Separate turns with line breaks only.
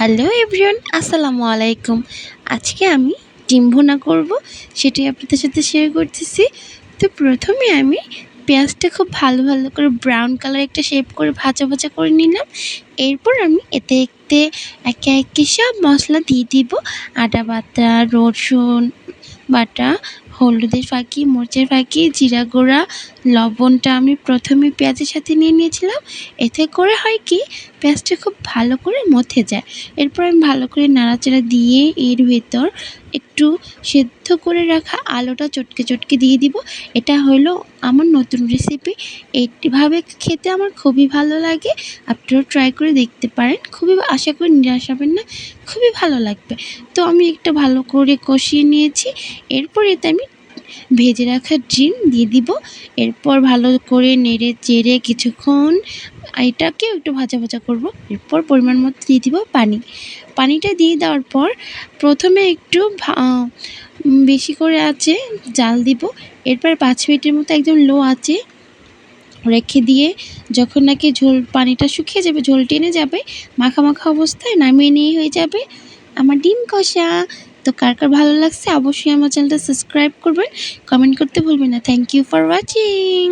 Hello everyone, আসসালামু আলাইকুম। আজকে আমি ডিম ভুনা করব, সেটাই আপনাদের সাথে শেয়ার করতেছি। তো প্রথমে আমি পেঁয়াজটা খুব ভালো করে ব্রাউন কালার একটা শেপ করে ভাজা করে নিলাম। এরপর আমি এতে একে একে সব মশলা দিয়ে দিব। আদা বাটা, রসুন বাটা, হলুদের ফাঁকি, মরিচের ফাঁকি, জিরা গুঁড়া, লবণটা আমি প্রথমে পেঁয়াজের সাথে নিয়ে নিয়েছিলাম। এতে করে হয় কি, পেঁয়াজটা খুব ভালো করে মথে যায়। এরপর আমি ভালো করে নাড়াচাড়া দিয়ে এর ভেতর একটু সেদ্ধ করে রাখা আলুটা চটকে দিয়ে দিব। এটা হলো আমার নতুন রেসিপি। এইভাবে খেতে আমার খুবই ভালো লাগে। আপনারাও ট্রাই করে দেখতে পারেন। খুবই আশা করি নিরাশ হবেন না, খুবই ভালো লাগবে। তো আমি একটা ভালো করে কষিয়ে নিয়েছি। এরপর এতে আমি ভেজে রাখা ডিম দিয়ে দিব। এরপর ভালো করে নেড়ে চেড়ে কিছুক্ষণ এটাকেও একটু ভাজা করব। এরপর পরিমাণ মতো দিয়ে দিব পানি। পানিটা দিয়ে দেওয়ার পর প্রথমে একটু বেশি করে আঁচে জাল দিব। এরপর 5 মিনিটের মতো একদম লো আঁচে রেখে দিয়ে যখন নাকি পানিটা শুকিয়ে যাবে, ঝোল টেনে যাবে, মাখা অবস্থায় নামিয়ে নিয়ে হয়ে যাবে আমার ডিম কষা। তো কার ভালো লাগছে অবশ্যই আমার চ্যানেলটা সাবস্ক্রাইব করবেন, কমেন্ট করতে ভুলবেন না। Thank you for watching.